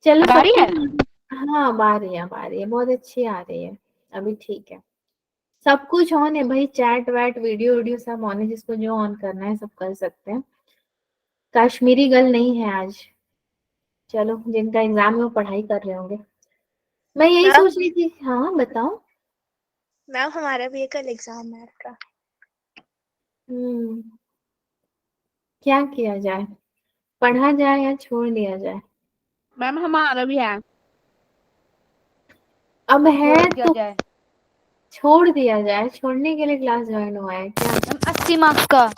चलो अब आ रही है? हाँ अब आ रही है, अब आ रही है, बहुत अच्छी आ रही है। अभी ठीक है, सब कुछ ऑन है भाई, चैट वैट वीडियो वीडियो सब ऑन है, जिसको जो ऑन करना है सब कर सकते हैं। कश्मीरी गर्ल नहीं है आज। चलो जिनका एग्जाम है वो पढ़ाई कर रहे होंगे। मैं यही मैम सोच रही थी, हाँ बताओ। मैम हमारा भी कल एग्जाम है आपका। हम्म, क्या किया जाए, पढ़ा जाए या छोड़ दिया जाए? मैम हमारा भी है, अब है छोड़ दिया तो जाए। छोड़ दिया जाए, छोड़ने के लिए क्लास ज्वाइन हुआ है क्या? मैम 80 मार्क्स का।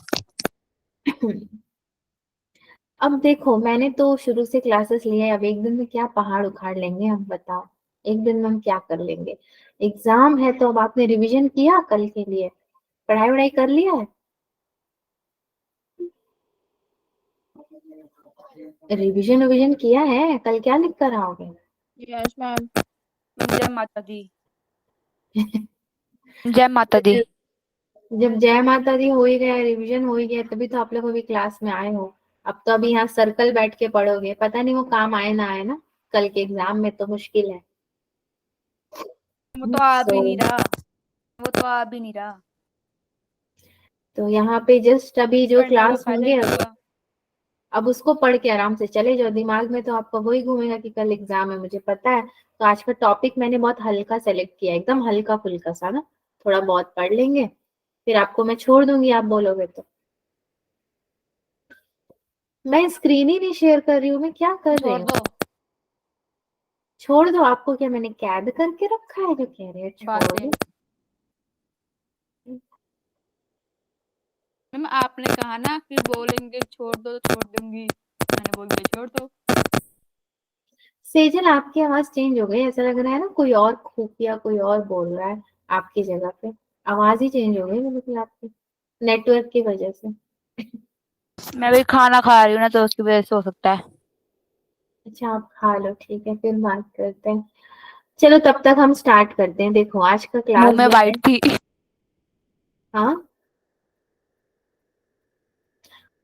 अब देखो मैंने तो शुरू से क्लासेस लिए हैं, अब एक दिन में क्या पहाड़ उखाड़ लेंगे हम, बताओ। एक दिन में हम क्या कर लेंगे? एग्जाम है तो अब आपने रिवीजन किया कल के लिए, पढ़ाई वढ़ाई कर लिया है? रिवीजन रिवीजन किया है? कल क्या लिख कर आओगे? Yes ma'am. जय माता दी। जय माता दी। जब जय माता दी हो ही गया, रिवीजन हो ही गया, तभी तो आप लोग अभी क्लास में आए हो। अब तो अभी यहाँ सर्कल बैठ के पढ़ोगे, पता नहीं वो काम आए ना आए ना, कल के एग्जाम में तो मुश्किल है। वो तो आ सो भी नहीं रहा, वो तो आ भी नहीं रहा। तो यहाँ पे जस्ट अभी जो पढ़ने का क्लास फायदा ही होंगे, नहीं हुआ। अब उसको पढ़ के आराम से चले जाओ, दिमाग में तो आपका वही घूमेगा कि कल एग्जाम है, मुझे पता है। तो आज का टॉपिक मैंने बहुत हल्का सेलेक्ट किया, एकदम हल्का फुल्का सा ना, थोड़ा बहुत पढ़ लेंगे, फिर आपको मैं छोड़ दूंगी आप बोलोगे तो। मैं स्क्रीन ही नहीं शेयर कर रही हूँ, मैं क्या कर रही छोड़ हूँ? दो। छोड़ दो? आपको क्या मैंने कैद करके रखा है जो कह रहे हैं छोड़ बातें। दो? मैम आपने कहा ना कि बोलेंगे छोड़ दो तो छोड़ दूंगी, मैंने बोल दिया छोड़ दो। सेजल आपकी आवाज चेंज हो गई, ऐसा लग रहा है ना कोई और खुफिया कोई और बोल रहा है आपकी जगह पे। आवाज ही चेंज हो गई बिल्कुल आपकी, नेटवर्क की वजह से। मैं भी खाना खा रही हूँ ना, तो उसकी वजह से हो सकता है। अच्छा आप खा लो, ठीक है फिर बात करते हैं। चलो तब तक हम स्टार्ट करते हैं। देखो आज का मुंह क्लास में जो है, वाइट थी। हाँ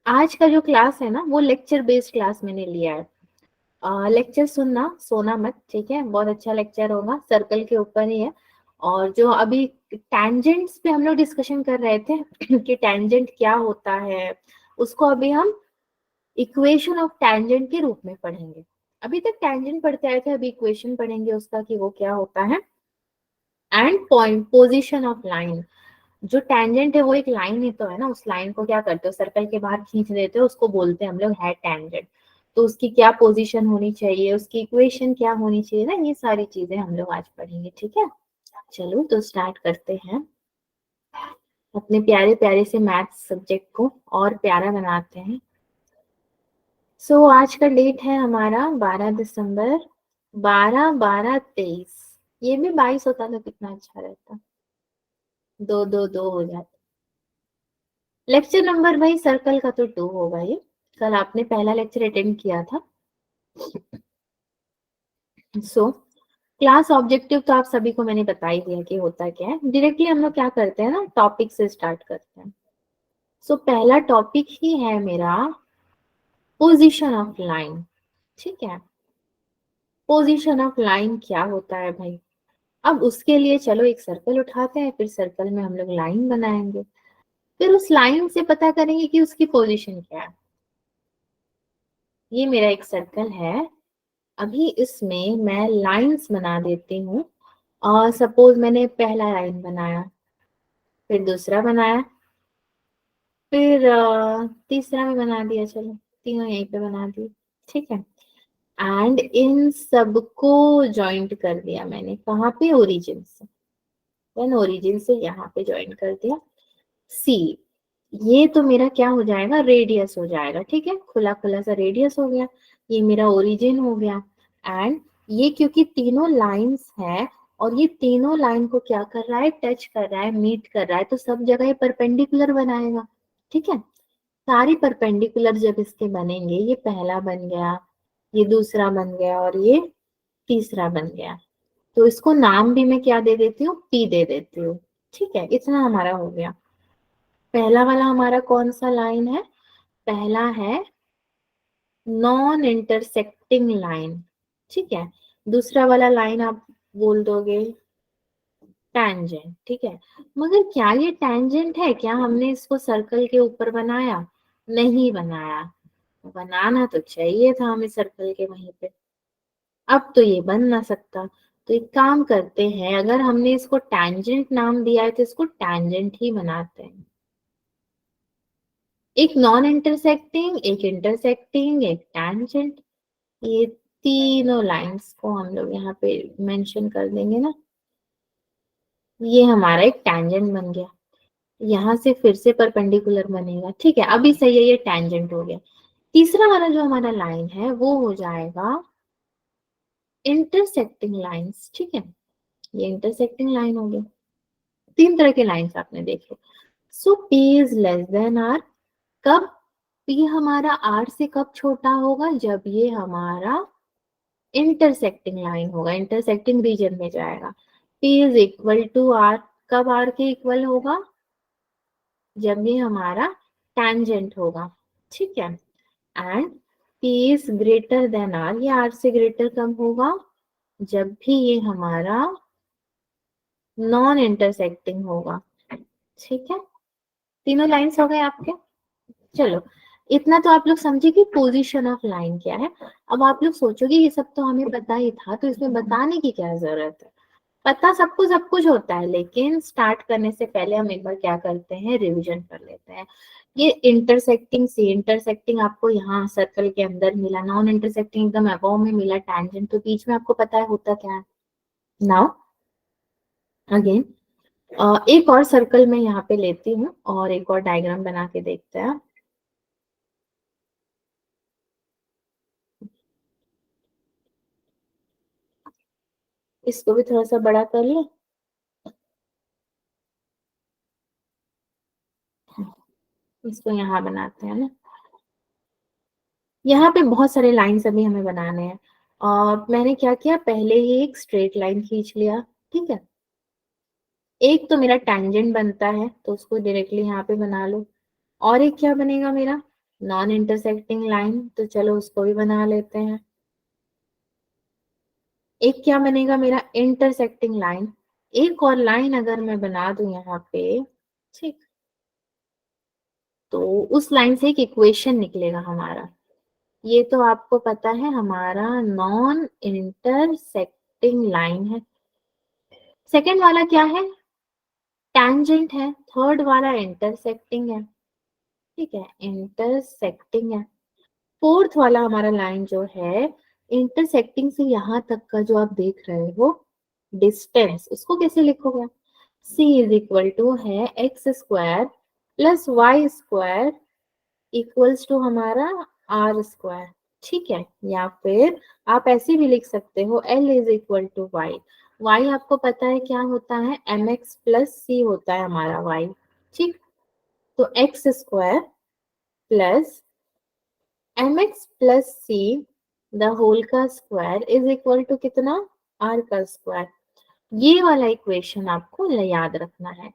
आज का जो क्लास है ना वो लेक्चर बेस्ड क्लास मैंने लिया है। लेक्चर सुनना, सोना मत, ठीक है? बहुत अच्छा लेक्चर होगा, सर्कल के ऊपर ही है। और जो अभी टैंजेंट्स पे हम लोग डिस्कशन कर रहे थे कि टैंजेंट क्या होता है, उसको अभी हम इक्वेशन ऑफ टैंजेंट के रूप में पढ़ेंगे। अभी तक टैंजेंट पढ़ते आए थे, अभी इक्वेशन पढ़ेंगे उसका कि वो क्या होता है। And point position of line, जो टैंजेंट है वो एक लाइन ही तो है ना, उस लाइन को क्या करते हो, सर्कल के बाहर खींच देते हो, उसको बोलते हैं हम लोग है टैंजेंट। तो उसकी क्या पोजीशन होनी चाहिए, उसकी इक्वेशन क्या होनी चाहिए ना, ये सारी चीजें हम लोग आज पढ़ेंगे, ठीक है? चलो तो स्टार्ट करते हैं, अपने प्यारे प्यारे से मैथ्स सब्जेक्ट को और प्यारा बनाते हैं। आज का डेट है हमारा 12 दिसंबर, 12 12 23। ये भी 22 होता तो कितना अच्छा रहता, दो दो दो हो जाता। लेक्चर नंबर भाई सर्कल का तो 2 होगा ये, कल आपने पहला लेक्चर अटेंड किया था। क्लास ऑब्जेक्टिव तो आप सभी को मैंने बता ही दिया कि होता क्या है। डायरेक्टली हम लोग क्या करते हैं ना, टॉपिक से स्टार्ट करते हैं। पहला टॉपिक ही है मेरा पोजीशन ऑफ लाइन, ठीक है? पोजीशन ऑफ लाइन क्या होता है भाई? अब उसके लिए चलो एक सर्कल उठाते हैं, फिर सर्कल में हम लोग लाइन बनाएंगे, फिर उस लाइन से पता करेंगे कि उसकी पोजीशन क्या है। ये मेरा एक सर्कल है, अभी इसमें मैं लाइंस बना देती हूँ। और सपोज मैंने पहला लाइन बनाया, फिर दूसरा बनाया, फिर तीसरा भी बना दिया, चलो तीनों यहीं पे बना दिए, ठीक है? एंड इन सबको ज्वाइंट कर दिया मैंने, कहाँ पे? ओरिजिन से। देन ओरिजिन से यहाँ पे ज्वाइंट कर दिया सी। ये तो मेरा क्या हो जाएगा, रेडियस हो जाएगा, ठीक है? खुला खुला सा रेडियस हो गया, ये मेरा ओरिजिन हो गया। एंड ये क्योंकि तीनों लाइंस है, और ये तीनों लाइन को क्या कर रहा है, टच कर रहा है, मीट कर रहा है, तो सब जगह ये परपेंडिकुलर बनाएगा, ठीक है? सारी परपेंडिकुलर जब इसके बनेंगे, ये पहला बन गया, ये दूसरा बन गया, और ये तीसरा बन गया, तो इसको नाम भी मैं क्या दे देती हूँ, पी दे देती हूँ, ठीक है? इतना हमारा हो गया। पहला वाला हमारा कौन सा लाइन है? पहला है नॉन इंटरसेक्टिंग लाइन, ठीक है। दूसरा वाला लाइन आप बोल दोगे टैंजेंट, ठीक है। मगर क्या ये टैंजेंट है? क्या हमने इसको सर्कल के ऊपर बनाया? नहीं बनाया। बनाना तो चाहिए था हमें सर्कल के वहीं पे। अब तो ये बन ना सकता। तो एक काम करते हैं, अगर हमने इसको टैंजेंट नाम दिया है तो इसको टैंजेंट ही बनाते हैं। एक नॉन इंटरसेक्टिंग, एक इंटरसेक्टिंग, एक टैंजेंट, ये तीनों लाइंस को हम लोग यहाँ पे मेंशन कर देंगे ना। ये हमारा एक टैंजेंट बन गया। यहाँ से फिर से परपेंडिकुलर बनेगा, ठीक है। अभी सही है, ये टैंजेंट हो गया। तीसरा वाला जो हमारा लाइन है वो हो जाएगा इंटरसेक्टिंग लाइंस, ठीक है। ये इंटरसेक्टिंग लाइन हो गया। तीन तरह के लाइंस आपने देखे। सो P is less then R। कब? P हमारा R से कब छोटा होगा? जब ये हमारा इंटरसेक्टिंग लाइन होगा, इंटरसेक्टिंग रीजन में जाएगा। P is equal to R। कब R के इक्वल होगा? जब ये हमारा टैंजेंट होगा, ठीक है। And P is greater than R, ये R से ग्रेटर कम होगा जब भी ये हमारा नॉन इंटरसेक्टिंग होगा, ठीक है। तीनों लाइंस हो गए आपके। चलो, इतना तो आप लोग समझे कि पोजीशन ऑफ लाइन क्या है। अब आप लोग सोचोगे ये सब तो हमें पता ही था, तो इसमें बताने की क्या जरूरत है? पता सबको सब कुछ होता है, लेकिन स्टार्ट करने से पहले हम एक बार क्या करते हैं, रिवीजन कर लेते हैं। ये इंटरसेक्टिंग सी इंटरसेक्टिंग आपको यहाँ सर्कल के अंदर मिला, नॉन इंटरसेक्टिंग एकदम अबव में मिला, टैंजेंट तो बीच में आपको पता है होता क्या है। नाउ अगेन एक और सर्कल में यहाँ पे लेती हूँ और एक और डायग्राम बना के देखते हैं। इसको भी थोड़ा सा बड़ा कर ले। इसको यहाँ बनाते हैं ना। यहाँ पे बहुत सारे लाइंस अभी हमें बनाने हैं और मैंने क्या किया, पहले ही एक स्ट्रेट लाइन खींच लिया, ठीक है। एक तो मेरा टैंजेंट बनता है तो उसको डायरेक्टली यहाँ पे बना लो। और एक क्या बनेगा मेरा, नॉन इंटरसेक्टिंग लाइन, तो चलो उसको भी बना लेते हैं। एक क्या बनेगा मेरा, इंटरसेक्टिंग लाइन। एक और लाइन अगर मैं बना दूं यहाँ पे, ठीक, तो उस लाइन से एक इक्वेशन निकलेगा हमारा। ये तो आपको पता है हमारा नॉन इंटरसेक्टिंग लाइन है। सेकंड वाला क्या है, टैंजेंट है। थर्ड वाला इंटरसेक्टिंग है, ठीक है, इंटरसेक्टिंग है। फोर्थ वाला हमारा लाइन जो है, इंटरसेक्टिंग से यहाँ तक का जो आप देख रहे हो डिस्टेंस, उसको कैसे लिखोगे? C इज इक्वल टू है x square plus Y square equals to हमारा आर स्क्वायर, ठीक है। या फिर आप ऐसे भी लिख सकते हो L is equal to Y. Y आपको पता है क्या होता है, mx प्लस सी होता है हमारा वाई, ठीक। तो X square plus mx plus C the whole का स्क्वायर इज इक्वल टू कितना, आर का स्क्वायर। ये वाला इक्वेशन आपको याद रखना है।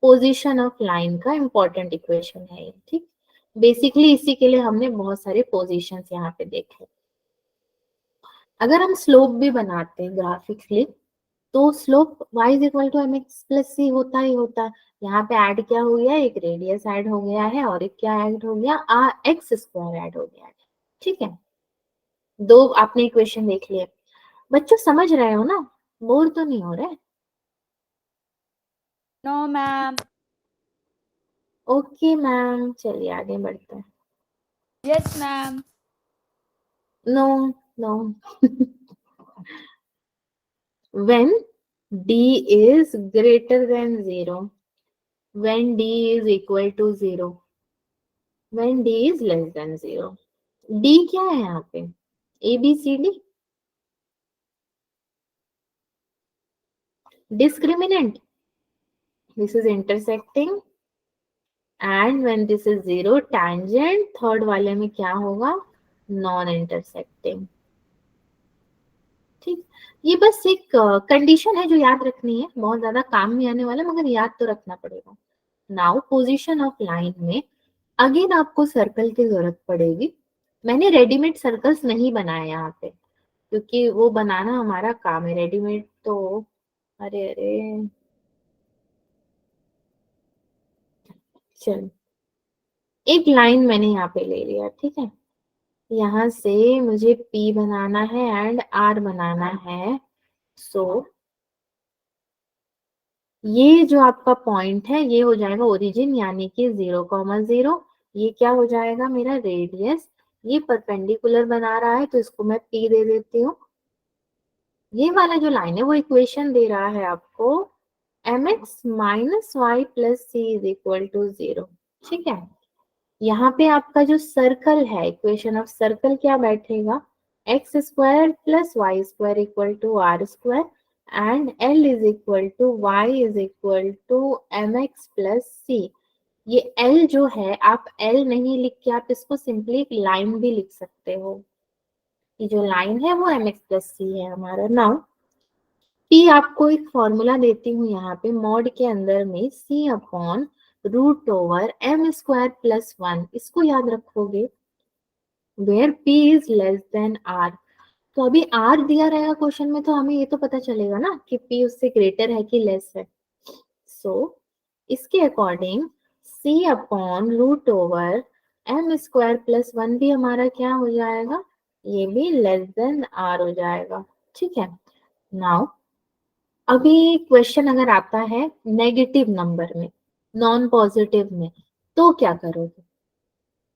पोजीशन ऑफ लाइन का इंपॉर्टेंट इक्वेशन है ये, ठीक। बेसिकली इसी के लिए हमने बहुत सारे पोजीशंस यहाँ पे देखे। अगर हम स्लोप भी बनाते हैं ग्राफिकली, तो slope y is equal to M X plus C होता ही होता है। यहाँ पे ऐड क्या हो गया, एक रेडियस ऐड हो गया है और एक क्या ऐड हो गया, एक्स स्क्वायर ऐड हो गया है, ठीक है। दो आपने इक्वेशन देख लिए। बच्चों समझ रहे हो ना, बोर तो नहीं हो रहे? No ma'am. ओके मैम, चलिए आगे बढ़ते हैं। Yes ma'am. No no when d is greater than 0, when d is equal to 0, when d is less than 0। d क्या है यहाँ पे, a b c d, discriminant, this is intersecting, and when this is 0 tangent, third वाले में क्या होगा, non intersecting, ठीक। ये बस एक कंडीशन है जो याद रखनी है, बहुत ज्यादा काम में आने वाला, मगर याद तो रखना पड़ेगा। नाउ पोजीशन ऑफ लाइन में अगेन आपको सर्कल की जरूरत पड़ेगी। मैंने रेडीमेड सर्कल्स नहीं बनाए यहाँ पे, क्योंकि वो बनाना हमारा काम है, रेडीमेड तो अरे अरे चल, एक लाइन मैंने यहाँ पे ले लिया, ठीक है। यहाँ से मुझे P बनाना है एंड R बनाना है। सो ये जो आपका पॉइंट है ये हो जाएगा ओरिजिन, यानी कि 0,0। ये क्या हो जाएगा मेरा रेडियस। ये परपेंडिकुलर बना रहा है तो इसको मैं P दे देती हूँ। ये वाला जो लाइन है वो इक्वेशन दे रहा है आपको mx minus Y plus C is equal to 0, ठीक है। यहाँ पे आपका जो सर्कल है, इक्वेशन ऑफ सर्कल क्या बैठेगा, X square plus Y square equal to are square and L is equal to Y is equal to M X plus C. ये एल जो है, आप एल नहीं लिख के आप इसको सिंपली एक लाइन भी लिख सकते हो। ये जो लाइन है वो एम एक्स प्लस सी है हमारा। नाउ पी आपको एक फॉर्मूला देती हूँ यहाँ पे, मॉड के अंदर में C upon root over M square plus 1, इसको याद रखोगे where P is less than R. तो अभी आर दिया रहेगा क्वेश्चन में तो हमें ये तो पता चलेगा ना कि पी उससे ग्रेटर है कि लेस है। सो इसके according C upon root over M square plus 1 भी हमारा क्या हो जाएगा, ये भी लेस देन आर हो जाएगा, ठीक है। नाउ अभी क्वेश्चन अगर आता है नेगेटिव नंबर में, नॉन पॉजिटिव में, तो क्या करोगे,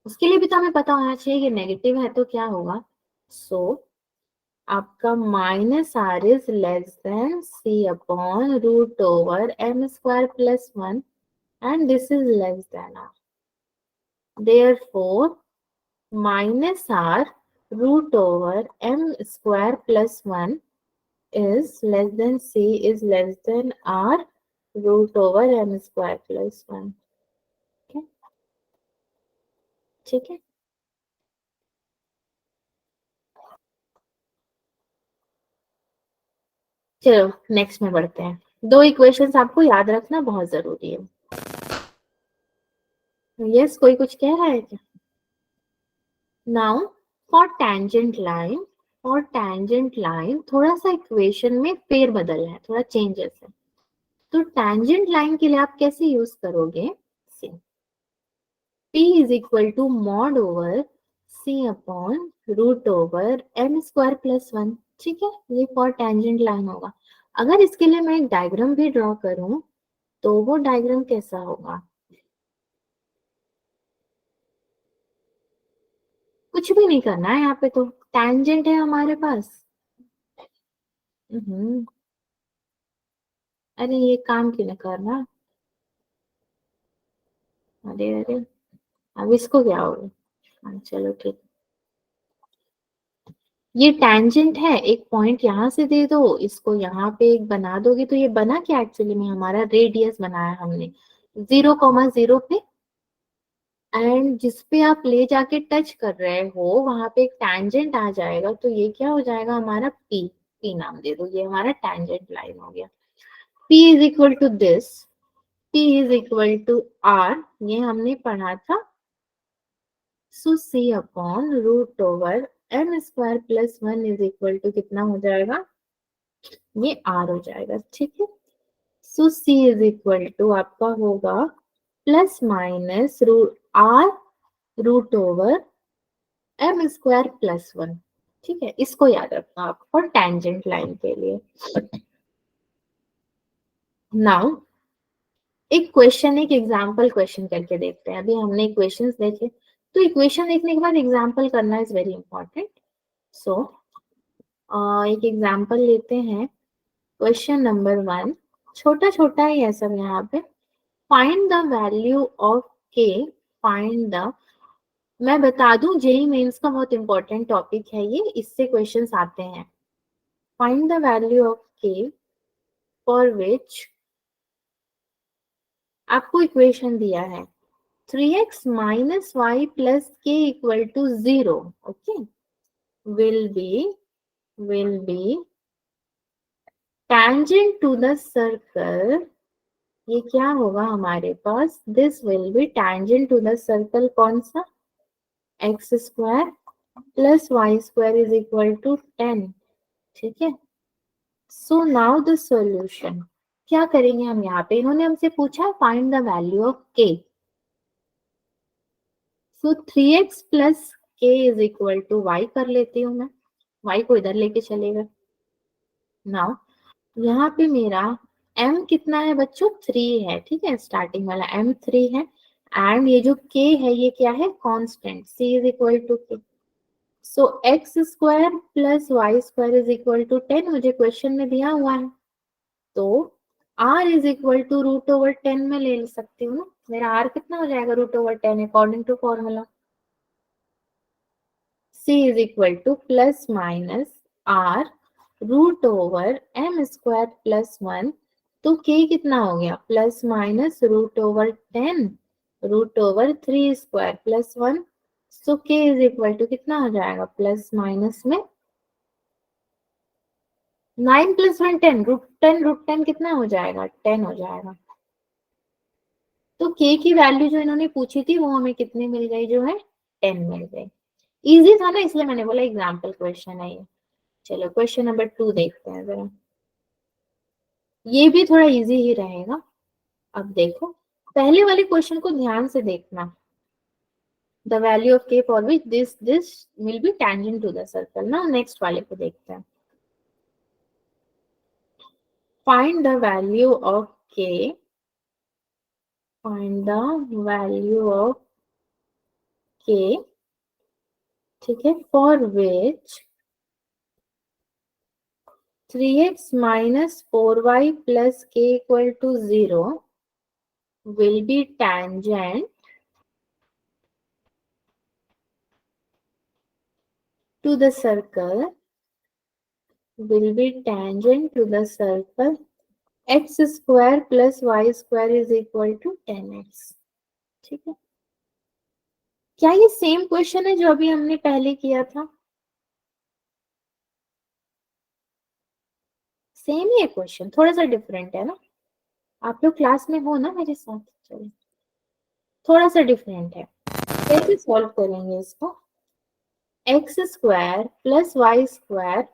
उसके लिए भी तो हमें पता होना चाहिए कि नेगेटिव है तो क्या होगा। सो आपका minus R is less than C upon root over M square plus 1 and this is less than R, therefore minus R root over M square plus 1 is less than c is less than r root over m square plus 1, okay? ठीक है। चलो next में बढ़ते हैं। दो equations आपको याद रखना बहुत जरूरी है। यस, कोई कुछ कह रहा है क्या। नाउ फॉर टेंजेंट लाइन थोड़ा सा इक्वेशन में फेरबदल है, थोड़ा चेंजेस है। तो टेंजेंट लाइन के लिए आप कैसे यूज करोगे, P is equal to mod over C upon root over m square plus 1, ठीक है। ये फॉर टेंजेंट लाइन होगा। अगर इसके लिए मैं एक डायग्राम भी ड्रॉ करूं तो वो डायग्राम कैसा होगा, कुछ भी नहीं करना है यहाँ पे, तो टेंजेंट है हमारे पास। अरे ये काम क्यों नहीं करना, अरे अरे अब इसको क्या होगा। हाँ, चलो ठीक। ये टेंजेंट है, एक पॉइंट यहाँ से दे दो, इसको यहाँ पे एक बना दोगे तो ये बना क्या, एक्चुअली में हमारा रेडियस बनाया हमने 0,0 पे, एंड जिसपे आप ले जाके टच कर रहे हो वहां पे एक टेंजेंट आ जाएगा, तो ये क्या हो जाएगा हमारा पी। पी नाम दे दो, ये हमारा टेंजेंट लाइन हो गया। P is equal to this, P is equal to R, ये हमने पढ़ा था। So C upon root over M square plus 1 is equal to कितना हो जाएगा, ये R हो जाएगा, ठीक है। So C is equal to आपका होगा plus minus root R root over M square plus 1, ठीक है। इसको याद रखना आप और टेंजेंट लाइन के लिए। नाउ एक क्वेश्चन, एक एग्जांपल क्वेश्चन करके देखते हैं। अभी हमने इक्वेशंस देखे, तो इक्वेशन देखने के बाद एग्जांपल करना इज वेरी इंपॉर्टेंट। सो एक एग्जांपल लेते हैं। क्वेश्चन नंबर 1, छोटा छोटा ही है सब यहाँ पे। फाइंड द वैल्यू ऑफ के, फाइंड द, मैं बता दूं जेईई मेंस का बहुत इंपॉर्टेंट टॉपिक है ये, इससे क्वेश्चंस आते हैं। Find the value of K for which आपको इक्वेशन दिया है 3x minus Y plus K equal to 0, okay, will be tangent to the circle, ये क्या होगा हमारे पास, this will be tangent to the circle, कौन सा, X square plus Y square is equal to 10, ठीक है। सो नाउ द सॉल्यूशन, क्या करेंगे हम यहाँ पे, इन्होंने हमसे पूछा फाइंड द वैल्यू ऑफ के। सो 3x प्लस के इज इक्वल टू वाई कर लेती हूँ मैं, वाई को इधर लेके चलेगा। नाउ यहाँ पे मेरा m कितना है बच्चों, 3 है, ठीक है, स्टार्टिंग वाला m 3 है, एंड ये जो k है ये क्या है, constant, c is equal to k। So x square plus Y square is equal to 10, मुझे क्वेश्चन में दिया हुआ है, तो r is equal to root over 10 में ले सकती हूँ ना, मेरा r कितना हो जाएगा, root over 10 according to formula. c is equal to plus minus r root over m square plus 1, तो k कितना हो गया, plus minus root over 10 root over 3 square plus 1, so k is equal to कितना हो जाएगा, plus minus में 9 plus 1 10, root 10 कितना हो जाएगा, 10 हो जाएगा। तो k की वैल्यू जो इन्होंने पूछी थी वो हमें कितनी मिल गई, जो है 10 मिल गई। इजी था ना, इसलिए मैंने बोला एग्जाम्पल क्वेश्चन है ये। चलो क्वेश्चन नंबर 2 देखते हैं जरा, ये भी थोड़ा इजी ही रहेगा। अब देखो, पहले वाले क्वेश्चन को ध्यान से देखना, the value of k for which this will be tangent to the circle ना। नेक्स्ट वाले को देखते हैं, find the value of k, find the value of k, ठीक है, for which 3x minus 4y plus k equal to 0 will be tangent to the circle, will be tangent to the circle x square plus y square is equal to 10x। ठीक है, क्या ये same question है जो अभी हमने पहले किया था, सेम ही है क्वेश्चन, थोड़ा सा डिफरेंट है ना, आप लोग क्लास में हो ना मेरे साथ, चलिए थोड़ा सा डिफरेंट है। कैसे सॉल्व करेंगे इसको, x square plus Y square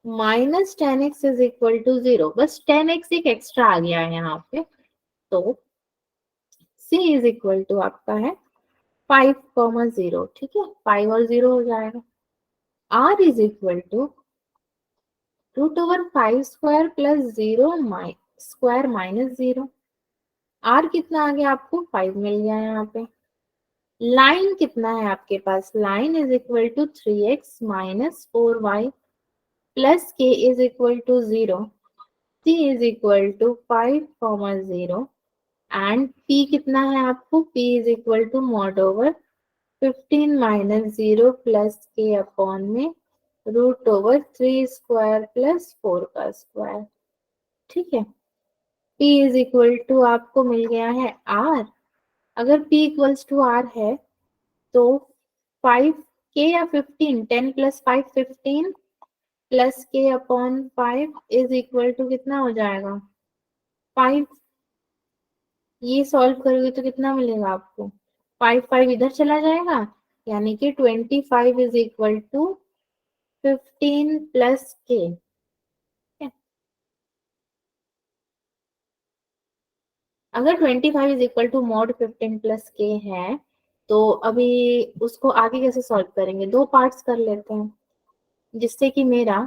minus 10x is equal to 0, बस 10x एक एक्स्ट्रा आ गया है यहाँ पे, तो c इज इक्वल टू आपका है 5,0, ठीक है, 5 और 0 हो जाएगा। r is equal to root over 5 square plus 0 square minus 0, r कितना आ गया आपको, 5 मिल गया यहाँ पे। लाइन कितना है आपके पास, line is equal to 3x minus 4y plus k is equal to 0, c is equal to 5,0 and p कितना है आपको, p is equal to mod over 15 minus 0 plus k upon में रूट ओवर 3 स्क्वायर प्लस 4 का square, ठीक है। p is equal to आपको मिल गया है r, अगर p इक्वल्स टू r है तो 5k या 15, 10 plus 5 15 plus k upon 5 is equal to कितना हो जाएगा, 5। ये सॉल्व करोगे तो कितना मिलेगा आपको, 5 5 इधर चला जाएगा, यानी कि 25 is equal to 15 plus k. अगर 25 is equal to mod 15 plus k है, तो अभी उसको आगे कैसे सॉल्व करेंगे, दो पार्ट्स कर लेते हैं, जिससे कि मेरा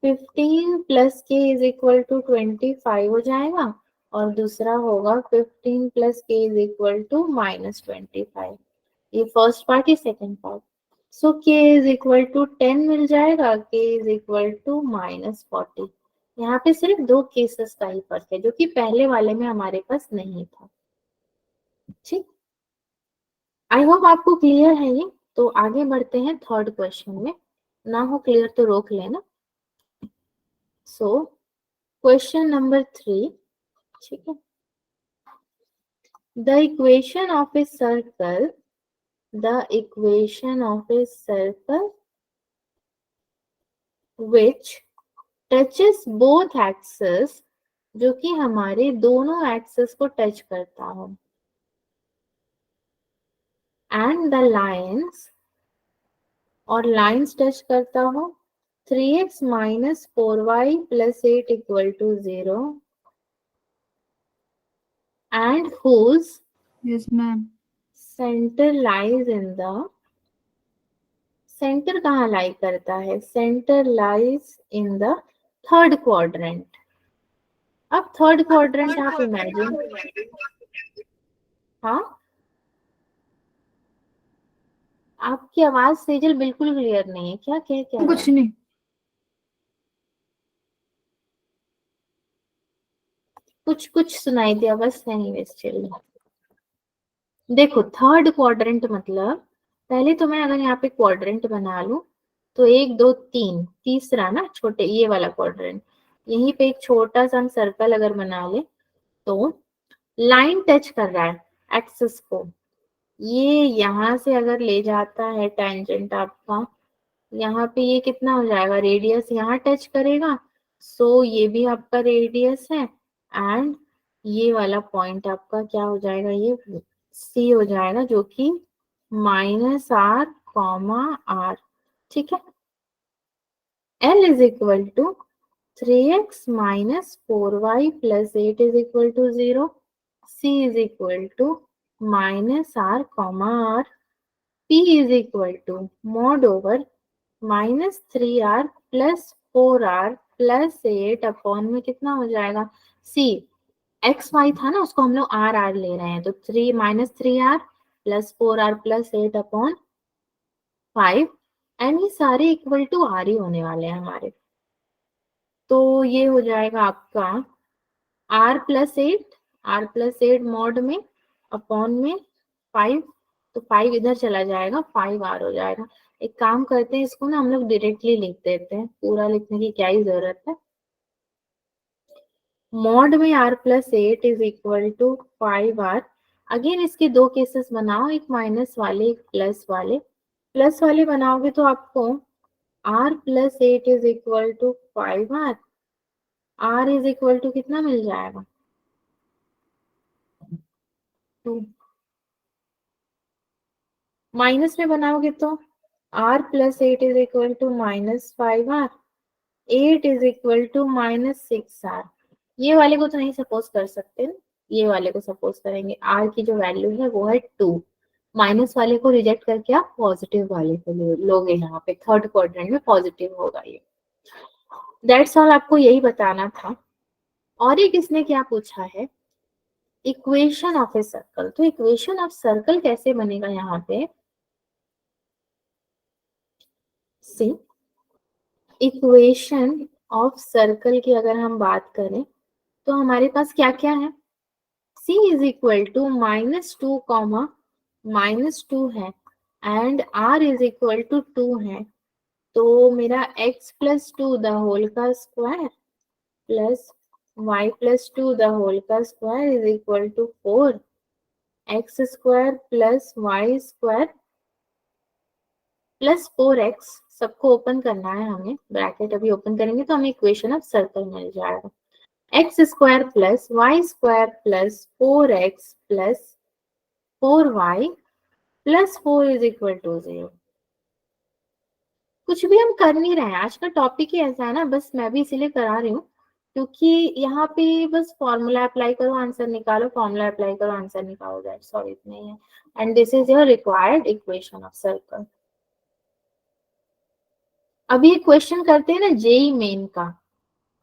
15 प्लस के इज इक्वल टू 25 हो जाएगा, और दूसरा होगा 15 प्लस के इज इक्वल टू माइनस 25, ये फर्स्ट पार्ट, ये second part. So k is equal to 10 मिल जाएगा, k is equal to minus 40। यहाँ पे सिर्फ दो केसेस का ही फर्क है, जो कि पहले वाले में हमारे पास नहीं था, ठीक। आई होप आपको क्लियर है ये, तो आगे बढ़ते हैं थर्ड क्वेश्चन में, ना हो क्लियर तो रोक लेना। सो क्वेश्चन नंबर 3, ठीक है, the equation of a circle, the equation of a circle which touches both axes, जो कि हमारे दोनों एक्सेस को टच करता हो, एंड द लाइन्स, और लाइन्स टच करता हो 3x minus 4y plus 8 equal to 0 and whose Yes, ma'am. center lies in the, centre कहाँ लाई करता है? Centre lies in the third quadrant. अब थर्ड क्वाड्रेंट आप इमेजिन, हाँ आपकी आवाज सेजल बिल्कुल क्लियर नहीं है, क्या कह क्या कुछ नहीं। कुछ कुछ सुनाई दिया बस, नहीं वेस्ट चल। देखो थर्ड क्वाड्रेंट मतलब, पहले तो मैं अगर यहाँ पे क्वाड्रेंट बना लूं तो 1 2 3, तीसरा ना छोटे ये वाला क्वाड्रेंट, यहीं पे एक छोटा सा हम सर्कल अगर बना ले तो लाइन टच कर रहा है एक्सिस को, ये यहाँ से अगर ले जाता है टेंजेंट आपका, यहाँ पे ये कितना हो जाएगा, रेडियस यहाँ टच करेगा, सो ये भी आपका रेडियस है एंड ये वाला पॉइंट आपका क्या हो जाएगा, ये सी हो जाएगा, जो कि -r, r, ठीक है। L is equal to 3x minus 4y plus 8 is equal to 0. C is equal to -r, r. P is equal to mod over -3r plus 4r plus 8 upon में कितना हो जाएगा, C एक्स वाई था ना, उसको हम लोग are are ले रहे हैं, तो 3 -3r plus 4r plus 8 upon 5 and ये सारे इक्वल टू आर ही होने वाले हैं हमारे। तो ये हो जाएगा आपका r+8 मॉड में अपॉन में 5, तो 5 इधर चला जाएगा, 5r हो जाएगा। एक काम करते हैं, इसको ना हम लोग डायरेक्टली लिख देते हैं, पूरा लिखने की क्या ही जरूरत है। मॉड में r+8 is equal to 5r। Again इसके दो केसेस बनाओ, एक माइनस वाले एक प्लस वाले। प्लस वाले बनाओगे तो आपको r+8 is equal to 5r, r is equal to कितना मिल जाएगा, 2। माइनस में बनाओगे तो r+8 is equal to -5r, 8 is equal to -6r। ये वाले को तो नहीं सपोज कर सकते ना, ये वाले को सपोज करेंगे, r की जो वैल्यू है वो है 2, माइनस वाले को रिजेक्ट करके आप पॉजिटिव वाले को लोगे, यहाँ पे थर्ड क्वाड्रेंट में पॉजिटिव होगा ये। दैट्स ऑल, आपको यही बताना था। और एक इसने क्या पूछा है, इक्वेशन ऑफ ए सर्कल। तो इक्वेशन ऑफ सर्कल कैसे बनेगा यहाँ पे, सी इक्वेशन ऑफ सर्कल की अगर हम बात करें तो हमारे पास क्या क्या है, c इज इक्वल टू -2 -2 है and r is equal to 2 है, तो मेरा x+2 द होल का square plus y+2 the whole का square is equal to 4, x² plus y² plus 4x, सबको ओपन करना है हमें, ब्रैकेट अभी ओपन करेंगे तो हमें इक्वेशन ऑफ सर्कल मिल जाएगा, x² plus y² plus 4x plus 4y plus 4 is equal to 0। कुछ भी हम कर नहीं रहे हैं, आज का टॉपिक ही ऐसा है ना, बस मैं भी इसीलिए करा रही हूँ क्योंकि यहाँ पे बस फॉर्मूला अप्लाई करो आंसर निकालो, फॉर्मूला अप्लाई करो आंसर निकालो, दैट्स ऑल, इतना ही है। And this is your required equation of circle. अभी एक क्वेश्चन करते हैं ना जेई मेन का।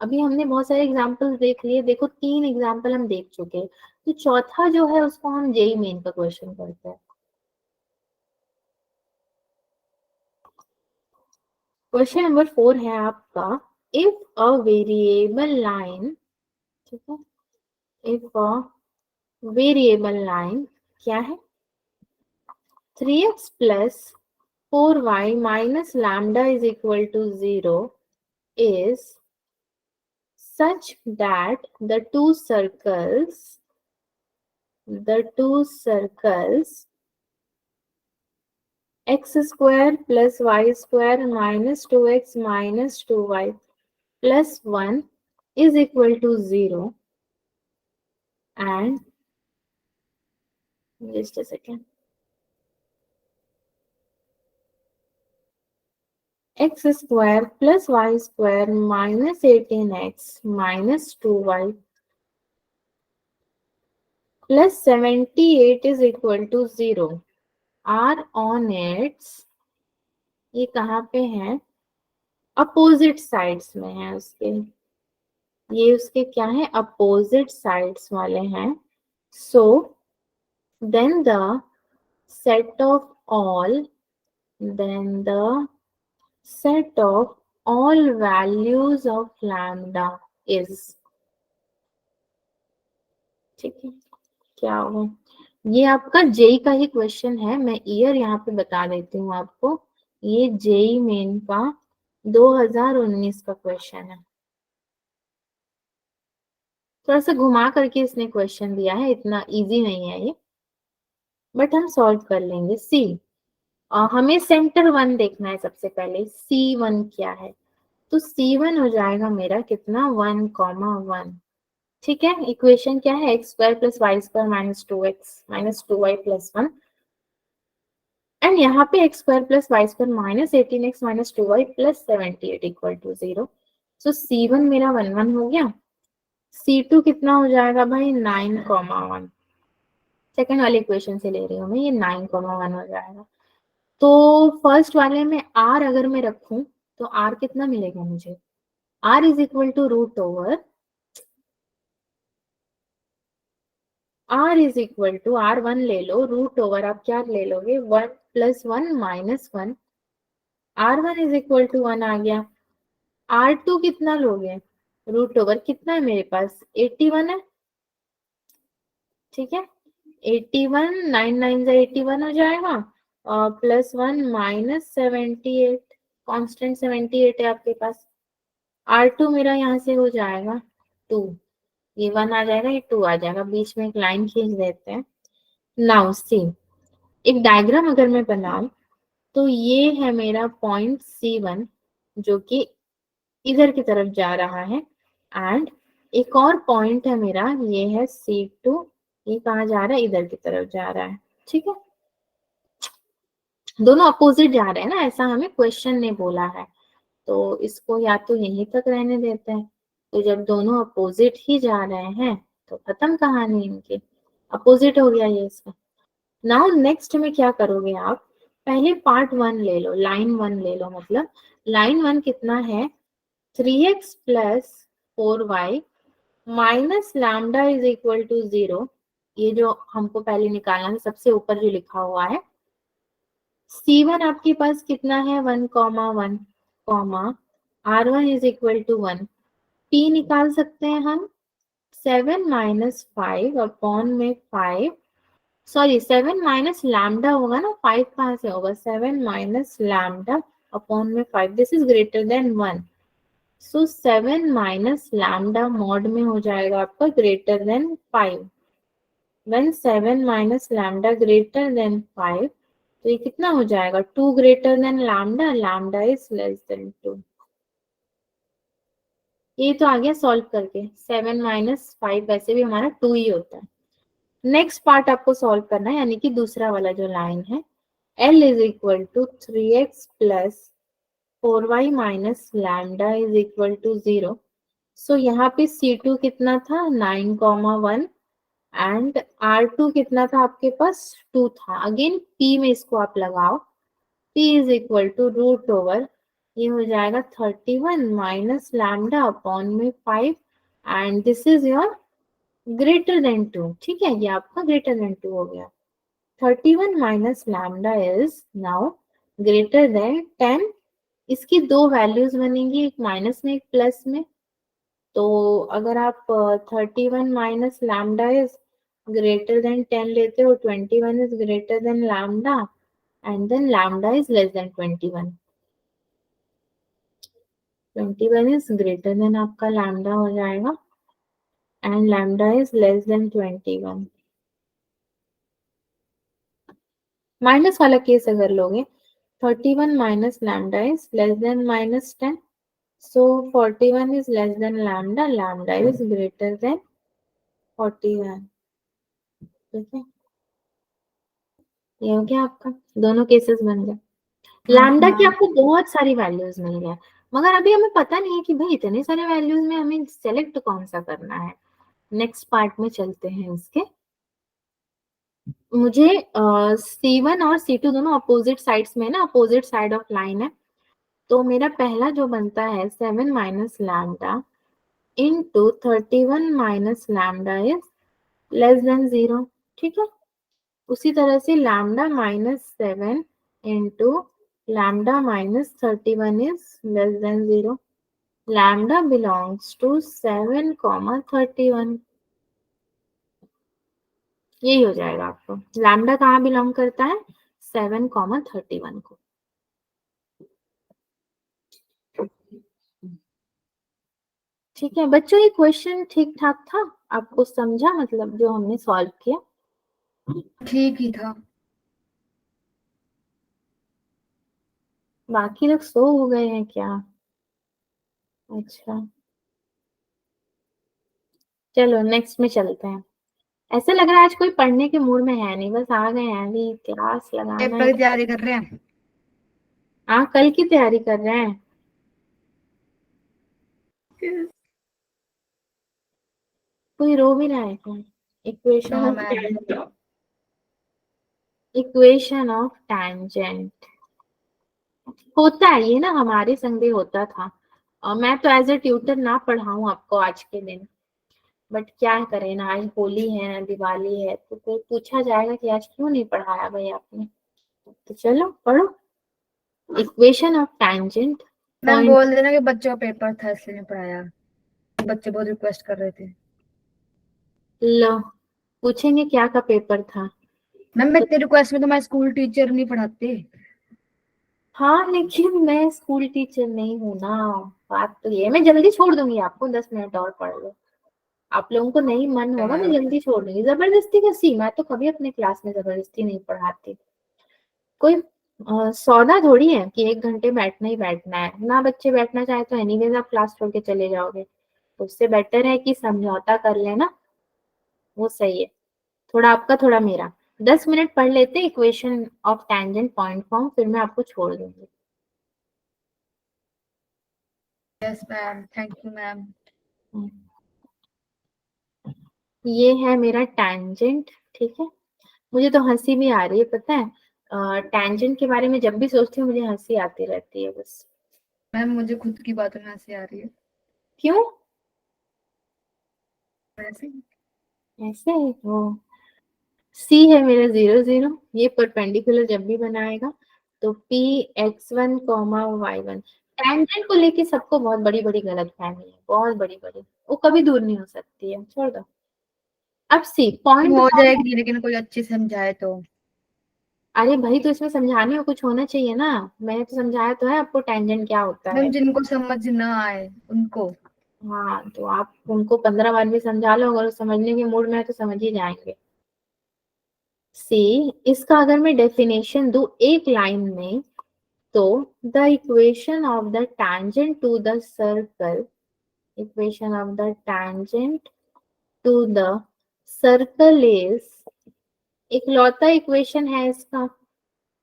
अभी हमने बहुत सारे एग्जाम्पल्स देख लिए, देखो 3 एग्जाम्पल हम देख चुके हैं, तो चौथा जो है उसको हम जेई मेन का क्वेश्चन करते हैं। क्वेश्चन नंबर 4 है आपका, इफ अ वेरिएबल लाइन, ठीक है, इफ अ वेरिएबल लाइन क्या है, 3x plus 4y minus lambda is equal to 0 is such that the two circles x square plus y square minus 2x minus 2y plus 1 is equal to 0 and, just a second, x square plus Y square minus 18x minus 2y plus 78 is equal to 0 are on its, ये कहाँ पे है, opposite sides में है उसके, ये उसके क्या है, अपोजिट साइड्स वाले हैं. So then the set of all, then the set of all values of lambda is, ठीक है. क्या होगा, ये आपका जेई का ही क्वेश्चन है. मैं ईयर यहाँ पे बता देती हूँ आपको. ये जेई मेन का 2019 का क्वेश्चन है. थोड़ा सा घुमा करके इसने क्वेश्चन दिया है, इतना इजी नहीं है ये, बट हम सॉल्व कर लेंगे. सी, हमें सेंटर वन देखना है सबसे पहले. सी वन क्या है, तो सी वन हो जाएगा मेरा कितना, 1,1. ठीक है. इक्वेशन क्या है, x square plus Y square minus 2x minus 2y plus 1. And यहाँ पे x square plus Y square minus 18x minus 2y plus 78 equal to 0. So C1 मेरा 1,1 हो गया. C2 कितना हो जाएगा भाई, 9,1. सेकेंड वाले इक्वेशन से ले रही हूँ मैं, ये 9,1 हो जाएगा. तो फर्स्ट वाले में r अगर मैं रखूं तो r कितना मिलेगा मुझे, r is equal to root over, r is equal to r1 ले लो, रूट ओवर आप क्या ले लोगे, 1 plus 1 minus 1. r1 is equal to 1 आ गया. r2 कितना लोगे, रूट ओवर कितना है मेरे पास, 81 है. ठीक है. 81, 9 9 से 81 हो जाएगा, प्लस 1 माइनस 78, कॉन्स्टेंट 78 है आपके पास. r2 मेरा यहाँ से हो जाएगा 2, ये 1 आ जाएगा, ये 2 आ जाएगा, बीच में एक लाइन खींच देते हैं. नाउ सी, एक डायग्राम अगर मैं बनाऊं तो ये है मेरा पॉइंट C1 जो कि इधर की तरफ जा रहा है. एंड एक और पॉइंट है मेरा, ये है C2, ये कहाँ जा रहा है, इधर की तरफ जा रहा है. ठीक है. दोनों अपोजिट जा रहे हैं ना, ऐसा हमें क्वेश्चन ने बोला है, तो इसको या तो यहीं तक रहने देते हैं. तो जब दोनों अपोजिट ही जा रहे हैं तो खत्म कहानी इनकी, अपोजिट हो गया ये इसका. नाउ नेक्स्ट में क्या करोगे आप, पहले पार्ट वन ले लो, लाइन वन ले लो. मतलब लाइन वन कितना है, 3x plus 4y minus lambda is equal to 0. ये जो हमको पहले निकालना है, सबसे ऊपर जो लिखा हुआ है. C1 आपके पास कितना है, 1,1 comma R1 is equal to 1. P निकाल सकते हैं हम, 7 माइनस 5 अपॉन में 5, सॉरी 7 माइनस लैम्डा होगा ना, 5 कहाँ से होगा, 7 माइनस लैम्डा अपॉन में 5, this is greater then 1. So 7 minus lambda mod में हो जाएगा आपका greater than 5. When 7 minus lambda greater than 5, तो ये कितना हो जाएगा, 2 greater than lambda, lambda is less then 2. ये तो आ गया सॉल्व करके. 7 माइनस 5 वैसे भी हमारा 2 ही होता है. नेक्स्ट पार्ट आपको सॉल्व करना है, यानी कि दूसरा वाला जो लाइन है, L is equal to 3x plus 4y minus lambda is equal to 0. So यहाँ पे C2 कितना था, 9,1 एंड R2 कितना था आपके पास, 2 था. अगेन P में इसको आप लगाओ, P is equal to root over, ये हो जाएगा 31 माइनस लैम्डा अपॉन में 5 and this is your greater than 2. ठीक है, ये आपका ग्रेटर देन 2 हो गया. 31 minus lambda is now greater than 10. इसकी दो वैल्यूज बनेंगी, एक माइनस में एक प्लस में. तो अगर आप 31 minus lambda is greater then 10 लेते हो, 21 is greater then lambda and then lambda is less then 21. 21 is greater then आपका लैम्डा हो जाएगा and lambda is less then 21. Minus वाला केस अगर लोगे, 31 minus lambda is less then minus 10. So 41 is less then lambda, lambda is greater then 41. ठीक है, ये हो गया आपका, दोनों केसेस बन गए. लैम्डा की आपको बहुत सारी वैल्यूज मिल गई, मगर अभी हमें पता नहीं है कि भाई इतने सारे वैल्यूज में हमें सेलेक्ट कौन सा करना है। नेक्स्ट पार्ट में चलते हैं इसके। मुझे C1 और C2 दोनों अपोजिट साइड्स में ना, अपोजिट साइड ऑफ लाइन है, तो मेरा पहला जो बनता है 7 minus lambda into 31 minus lambda is less than 0। ठीक है, उसी तरह से lambda minus 7 into lambda minus 31 is less than 0। Lambda belongs to 7 comma 31। यही हो जाएगा आपको। लैम्डा कहाँ बिलोंग करता है? 7 कॉमा 31 को। ठीक है बच्चों, ये क्वेश्चन ठीक ठाक था? आपको समझा मतलब जो हमने सॉल्व किया? ठीक ही था। बाकी लोग सो हो गए हैं क्या? अच्छा चलो नेक्स्ट में चलते हैं। ऐसे लग रहा है आज कोई पढ़ने के मूड में है नहीं, बस आ गए हैं अभी क्लास लगाना पेपर है। की तैयारी कर रहे हैं। हाँ कल की तैयारी कर रहे हैं। कोई रो भी रहा है क्या? Equation no of ma'am. Equation of tangent होता है ये ना, हमारे संग भी होता था। मैं तो एज ए ट्यूटर ना पढ़ाऊं आपको आज के दिन, बट क्या करें ना, आज होली है ना दिवाली है, तो फिर पूछा जाएगा कि आज क्यों नहीं पढ़ाया भाई आपने। तो चलो पढ़ो equation of tangent. Ma'am point बोल देना कि बच्चों का पेपर था इसलिए नहीं पढ़ाया। बच्चे बहुत रिक्वेस्ट कर रहे थे। लो, पूछेंगे क्या का पेपर था? मैम मैं इतने रिक्वेस्ट में तो मैं स्कूल टीचर नहीं पढ़ाते। हाँ लेकिन मैं स्कूल टीचर नहीं हूँ ना, बात तो ये है। मैं जल्दी छोड़ दूंगी आपको, 10 मिनट और पढ़ लो। आप लोगों को नहीं मन होगा मैं जल्दी छोड़ दूंगी। जबरदस्ती कैसी? मैं तो कभी अपने क्लास में जबरदस्ती नहीं पढ़ाती। कोई सौदा थोड़ी है कि 1 घंटे बैठना ही बैठना है ना। बच्चे बैठना चाहे तो एनीवेज आप क्लास छोड़ के चले जाओगे, तो उससे बेटर है कि समझौता कर लेना, वो सही है। थोड़ा आपका थोड़ा मेरा। 10 मिनट पढ़ लेते equation of tangent point form, फिर मैं आपको छोड़ दूंगी। Yes ma'am, thank you ma'am. ये है मेरा टैंजेंट। ठीक है, मुझे तो हंसी भी आ रही है पता है। टैंजेंट के बारे में जब भी सोचती हूँ मुझे हंसी आती रहती है बस। मैम मुझे खुद की बातों में हंसी आ रही है। क्यों? वैसे ही। ऐसे ही वो सी है मेरा 0 0, ये परपेंडिकुलर जब भी बनाएगा तो P x1 comma y1। Tangent को लेके सबको बहुत बड़ी बड़ी गलतफहमी है, बहुत बड़ी बड़ी, वो कभी दूर नहीं हो सकती है, छोड़ दो। अब सी पॉइंट। हो जाएगी लेकिन कोई अच्छी समझाए तो। अरे भाई तो इसमें समझाने में कुछ होना चाहिए ना, मैंने तो समझाया तो है आपको टैंजेंट क्या होता मैम है। जिनको समझ ना आए उनको। हाँ तो आप उनको 15 बार भी समझा लो, अगर वो समझने के मूड में है तो समझ ही जाएंगे। सी, इसका अगर मैं डेफिनेशन दूं एक लाइन में, तो the equation of the tangent to the circle, equation of the tangent to the circle is, इकलौता इक्वेशन है इसका,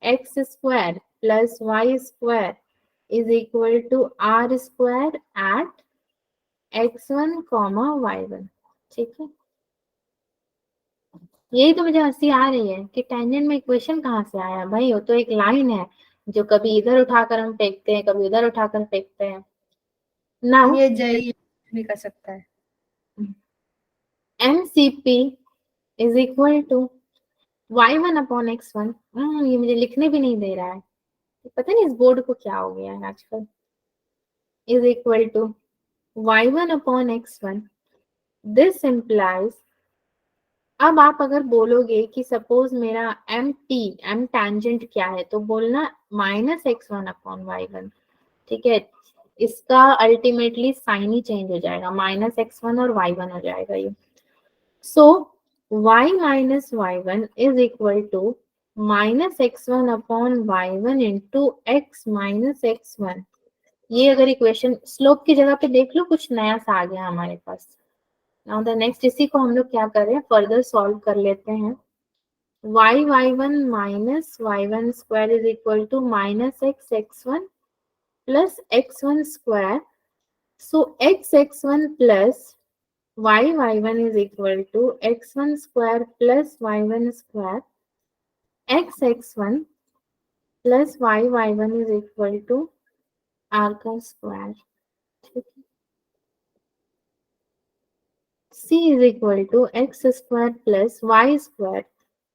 x square plus Y square is equal to are square at x1 comma y1। ठीक है, यही तो मुझे हंसी आ रही है कि टेंजेंट में इक्वेशन कहाँ से आया भाई, वो तो एक लाइन है जो कभी इधर उठाकर हम फेंकते हैं कभी उधर उठाकर फेंकते हैं। नाउ ये जय भी कर सकता है। MCP is equal to y1 upon x1। ये मुझे लिखने भी नहीं दे रहा है, पता नहीं इस बोर्ड को क्या हो गया है आजकल। Is equal to y1 upon x1। This implies, अब आप अगर बोलोगे कि सपोज मेरा एम टैंजेंट क्या है, तो बोलना -x1 अपॉन y1। ठीक है, इसका अल्टीमेटली साइन ही चेंज हो जाएगा, -x1 और y1 हो जाएगा ये। So y minus y1 is equal to -x1 upon y1 into x minus x1। ये अगर इक्वेशन स्लोप की जगह पे देख लो, कुछ नया सा आ गया हमारे पास। नाउ द नेक्स्ट, इसी को हम लोग क्या कर रहे हैं, फर्दर सॉल्व कर लेते हैं। y1 minus y1 square is equal to minus x1 plus x1 square. So x1 plus y1 is equal to x1 square plus y1 square. x1 plus y1 is equal to r का square. C is equal to x square plus y square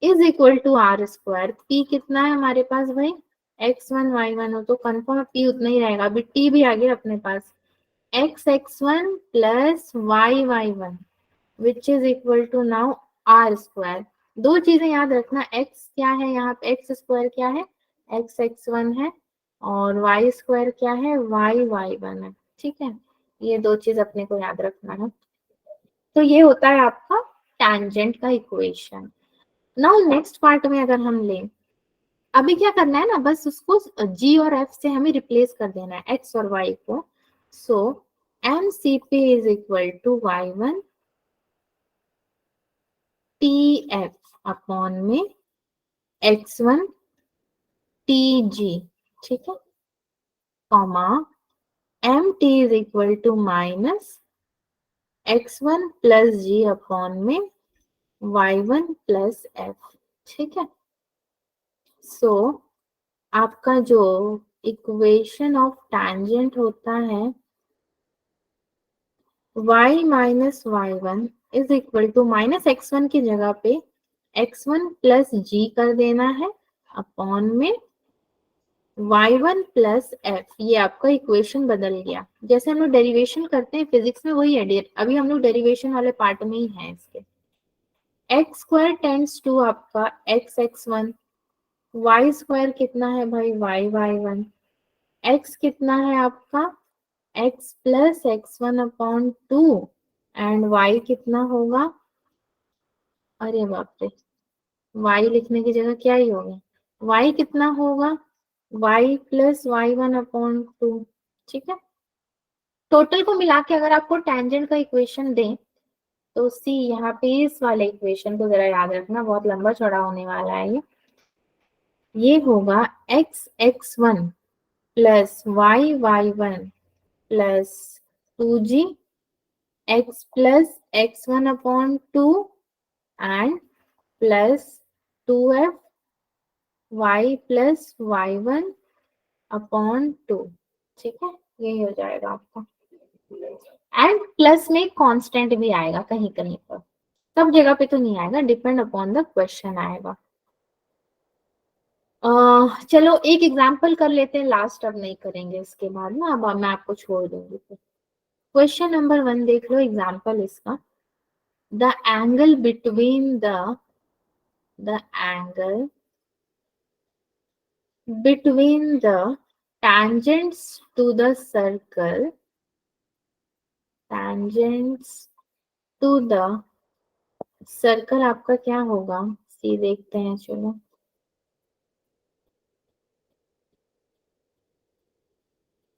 is equal to r square. P कितना है हमारे पास भाई? x1 y1 हो तो confirm P उतना ही रहेगा. अभी T भी आ गया अपने पास. x1 plus y1 which is equal to now r square. दो चीजें याद रखना, x क्या है यहाँ पे, x स्क्वायर क्या है, x1 है और y स्क्वायर क्या है, y1 है. ठीक है, ये दो चीज अपने को याद रखना है. तो ये होता है आपका टैंजेंट का इक्वेशन. नाउ नेक्स्ट पार्ट में अगर हम लें, अभी क्या करना है ना, बस उसको g और f से हमें रिप्लेस कर देना है, x और y को. So mcp is equal to y1 tf upon में x1 tg. ठीक है, comma mt is equal to minus x1 plus g upon में y1 प्लस f. ठीक है, सो आपका जो इक्वेशन ऑफ टैंजेंट होता है y minus y1 is equal to minus x1 की जगह पे x1 प्लस g कर देना है अपॉन में y1 प्लस f. ये आपका इक्वेशन बदल गया. जैसे हम लोग डेरिवेशन करते हैं फिजिक्स में, वही है. अभी हम लोग डेरिवेशन वाले पार्ट में ही हैं इसके. एक्स स्क्वायर टेंड्स टू आपका x(x1), y स्क्वायर कितना है भाई y(y1), x कितना है आपका x plus x1 upon 2 and y कितना होगा, अरे बाप रे, y लिखने की जगह क्या ही होगा, y कितना होगा y प्लस y1 अपॉन 2. ठीक है, टोटल को मिला के अगर आपको टैंजेंट का इक्वेशन दें तो सी यहाँ पे इस वाले इक्वेशन को जरा याद रखना, बहुत लंबा चौड़ा होने वाला है ये होगा x(x1) plus y(y1) plus 2g x plus x1 upon 2 and plus 2f y plus y1 upon 2. ठीक है, यही हो जाएगा आपका. एंड प्लस में कांस्टेंट भी आएगा कहीं कहीं पर, सब जगह पे तो नहीं आएगा, डिपेंड अपॉन द क्वेश्चन आएगा. चलो एक एग्जांपल कर लेते हैं, लास्ट अब नहीं करेंगे इसके बाद ना, अब मैं आपको छोड़ दूंगी. क्वेश्चन नंबर 1 देख लो, एग्जांपल इसका. The angle between the angle between the tangents to the circle, tangents to the circle आपका क्या होगा, सी देखते हैं. चलो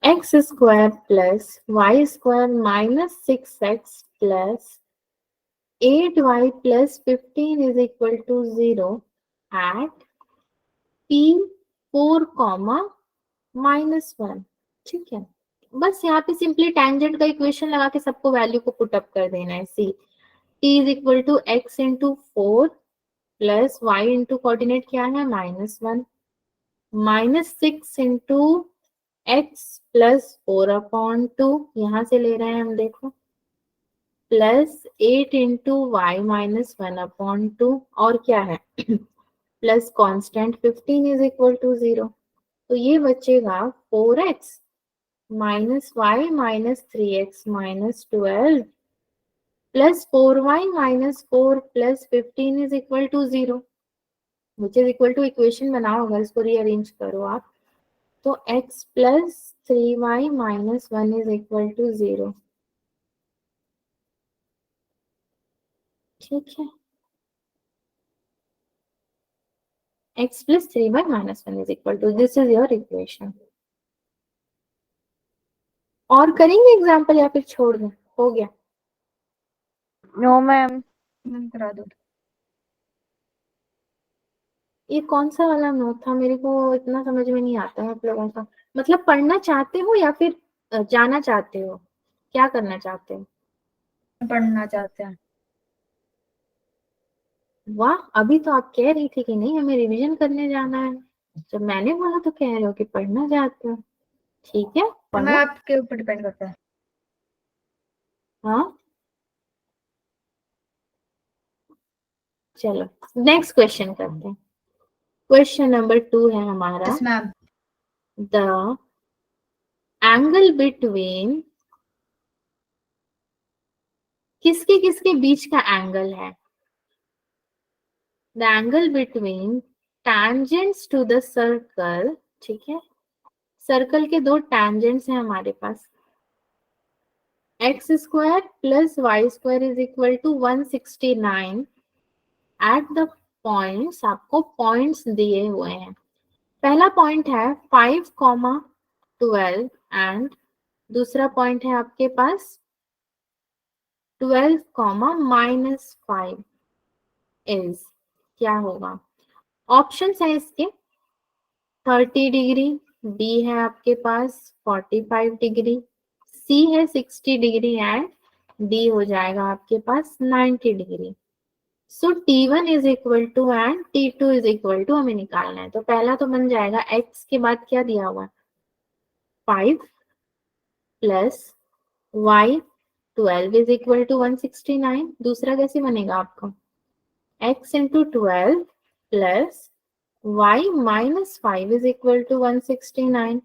x square plus y square minus 6x plus 8y plus 15 is equal to 0 at P4, -1. ठीक है, बस यहाँ पे सिंपली टैंजेंट का इक्वेशन लगा के सबको वैल्यू को पुट अप कर देना है. C t is equal to x into 4 plus y into coordinate क्या है -1 minus 6 into x plus 4 upon 2, यहाँ से ले रहे हैं हम, देखो, plus 8 into y minus 1 upon 2 और क्या है plus constant 15 is equal to 0. तो ये बचेगा 4x minus y minus 3x minus 12 plus 4y minus 4 plus 15 is equal to 0, which is equal to, equation बनाओ अगर इसको रीअरेंज करो आप तो x plus 3y minus 1 is equal to 0. ठीक है, x plus 3y minus 1 is equal to, this is your equation. और करेंगे एग्जाम्पल या फिर छोड़ दें, हो गया? नो मैम, करा दो. ये कौन सा वाला नोट था, मेरे को इतना समझ में नहीं आता है आप लोगों का। मतलब पढ़ना चाहते हो या फिर जाना चाहते हो, क्या करना चाहते हो? पढ़ना चाहते हैं। वाह, अभी तो आप कह रही थी कि नहीं हमें रिवीजन करने जाना है, जब मैंने बोला तो कह रहे हो कि पढ़ना चाहते हो। ठीक है, मैं पढ़ो। आपके ऊपर डिपेंड करता है। हाँ चलो नेक्स्ट क्वेश्चन करते हैं। क्वेश्चन नंबर 2 है हमारा, yes ma'am. The angle between, किसके किसके बीच का एंगल है? The angle between tangents to the circle, ठीक है, सर्कल के दो tangents हैं हमारे पास, X square plus Y square is equal to 169 at the points, आपको पॉइंट्स दिए हुए हैं। पहला पॉइंट है 5, 12 एंड दूसरा पॉइंट है आपके पास 12, -5 इज, क्या होगा? ऑप्शंस है इसके, 30 डिग्री, बी है आपके पास 45 डिग्री, सी है 60 डिग्री एंड डी हो जाएगा आपके पास 90 degree. So T1 is equal to and T2 is equal to हमें निकालना है। तो पहला तो बन जाएगा x के बाद क्या दिया हुआ है 5 plus y 12 is equal to 169। दूसरा कैसे बनेगा आपका x into 12 plus y -5 is equal to 169।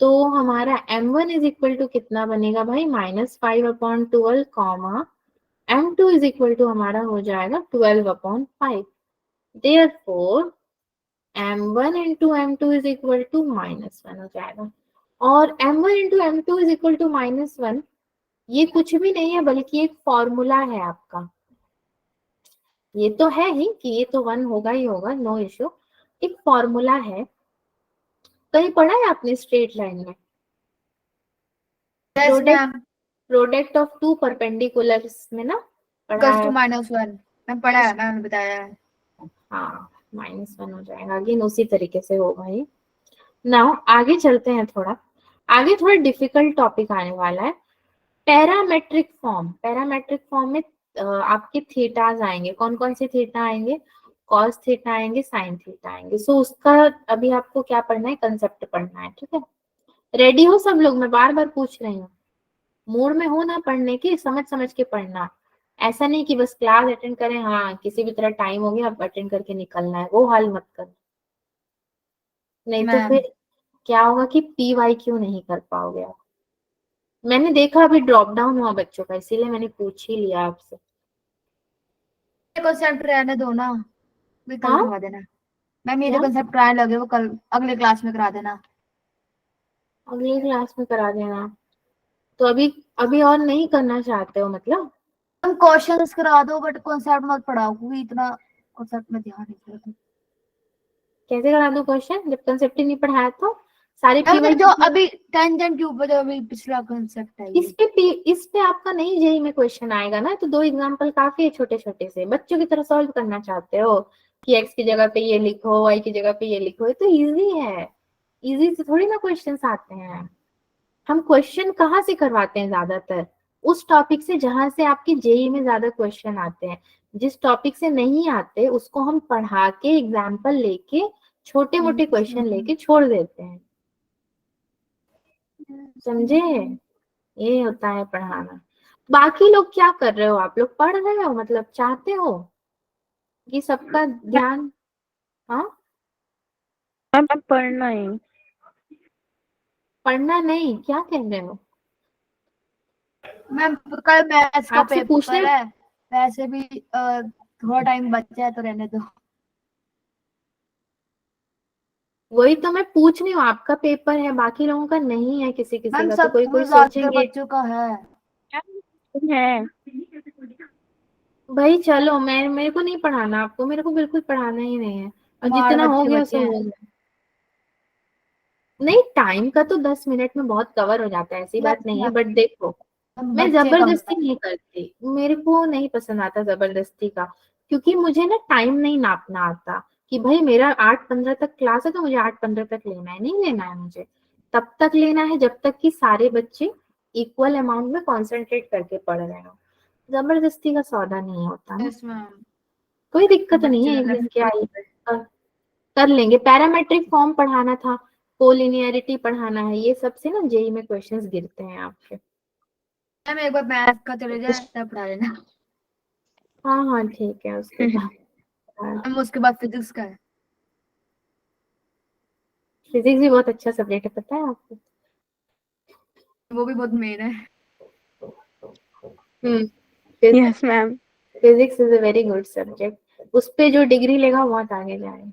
तो हमारा m1 इज इक्वल टू कितना बनेगा भाई -5/12 comma m2 is equal to हमारा हो जाएगा 12/5। Therefore m1 into m2 is equal to -1 हो जाएगा। और m1 into m2 is equal to -1 ये कुछ भी नहीं है बल्कि एक फॉर्मूला है आपका। ये तो है ही कि ये तो 1 होगा ही होगा, नो इश्यू। एक फॉर्मूला है, कहीं पढ़ा है आपने स्ट्रेट लाइन में? Yes ma'am. Product of two perpendiculars में ना पढ़ा इक्वल्स टू है। -1 मैम पढ़ा है, मैम ने बताया है। हाँ -1 हो जाएगा, अगेन उसी तरीके से होगा ये। नाउ आगे चलते हैं थोड़ा, आगे थोड़ा डिफिकल्ट टॉपिक आने वाला है, पैरामेट्रिक फॉर्म। पैरामेट्रिक फॉर्म में आपके थीटाज आएंगे, कौन कौन से थीटा आएंगे, कॉस थीटा आएंगे, साइन थीटा आएंगे। सो उसका अभी आपको क्या पढ़ना है, कंसेप्ट पढ़ना है, ठीक है। रेडी हो सब लोग? मैं बार बार पूछ रही हूँ, मूड में हो ना पढ़ने की, समझ समझ के पढ़ना। ऐसा नहीं कि बस क्लास अटेंड करें, हाँ किसी भी तरह टाइम हो गया अब अटेंड करके निकलना है, वो हाल मत कर, नहीं तो मैम फिर क्या होगा कि PYQ नहीं कर पाओगे आप। मैंने देखा अभी ड्रॉप डाउन हुआ बच्चों का, इसीलिए मैंने पूछ ही लिया आपसे। कॉन्सेप्ट रहने दो ना, भी कल हाँ करवा देना। मैम ये जो क्या, कॉन्सेप्ट ट्रायल लगे वो कल अगले क्लास में करा देना। अगली क्लास में करा देना। तो अभी अभी और नहीं करना चाहते हो मतलब? तुम क्वेश्चंस करा दो बट कॉन्सेप्ट मत पढ़ाओ, क्योंकि इतना कॉन्सेप्ट में ध्यान नहीं देते। कैसे करा दो क्वेश्चन जब कंसेप्ट ही नहीं पढ़ाया तो? सारे मैम PYQ जो अभी टेंजेंट के ऊपर जो अभी पिछला कॉन्सेप्ट है ये। इस पे आपका नहीं जेई में क्वेश्चन आएगा ना, तो 2 एग्जांपल काफी है छोटे छोटे से, बच्चों की तरह सॉल्व करना चाहते हो कि x की जगह पे ये लिखो, y की जगह पे ये लिखो, ये तो इजी है। इजी से थोड़ी ना क्वेश्चंस आते हैं। हम क्वेश्चन कहाँ से करवाते हैं ज्यादातर, उस टॉपिक से जहां से आपके जेई में ज्यादा क्वेश्चन आते हैं। जिस टॉपिक से नहीं आते उसको हम पढ़ा के एग्जाम्पल लेके छोटे मोटे क्वेश्चन लेके छोड़ देते हैं, समझे? ये होता है पढ़ाना। बाकी लोग क्या कर रहे हो, आप लोग पढ़ रहे हो मतलब चाहते हो कि सबका ध्यान? हाँ मैम पढ़ना है। पढ़ना नहीं, क्या कह रहे हो? मैम कल मैथ्स का आपसे पूछने, पेपर है, वैसे भी थोड़ा टाइम बचा है तो रहने दो। वही तो मैं पूछ रही हूँ, आपका पेपर है बाकी लोगों का नहीं है, किसी किसी मैम का तो सब कोई कोई ज्यादातर सोचेंगे। बच्चों का है। है भाई चलो, मैं मेरे को नहीं पढ़ाना आपको, मेरे को बिल्कुल पढ़ाना ही नहीं है, और हमारे जितना हो बच्चे गया बच्चे सो हैं। हो गया। नहीं टाइम का तो 10 मिनट में बहुत कवर हो जाता है, ऐसी बात नहीं है, बट देखो हम मैं बच्चे कम जबरदस्ती है। नहीं करती, मेरे को नहीं पसंद आता जबरदस्ती का, क्योंकि मुझे ना टाइम नहीं नापना आता। कि भाई मेरा 8:15 तक क्लास है तो मुझे 8:15 तक लेना है, नहीं लेना है मुझे, तब तक लेना है जब तक कि सारे बच्चे इक्वल अमाउंट में कॉन्सेंट्रेट करके पढ़ रहे हो। जबरदस्ती का सौदा नहीं होता ना। Yes ma'am. कोई दिक्कत नहीं है, बच्चे एक दिन left क्या कर लेंगे। पैरामेट्रिक फॉर्म पढ़ाना था, कोलिनियरिटी पढ़ाना है, ये सब से ना जेई में क्वेश्चंस गिरते हैं आपके। मैम एक बार मैथ का चले जाए तब पढ़ा लेना। हाँ हाँ ठीक है, उसके बाद मैम उसके बाद फिजिक्स का है। फिजिक्स भी बहुत अच्छा सब्जेक्ट है, पता है आपको। वो भी बहुत मेन है। Yes ma'am. Physics is a very good subject, उस पे जो डिग्री लेगा बहुत आगे जाएगा।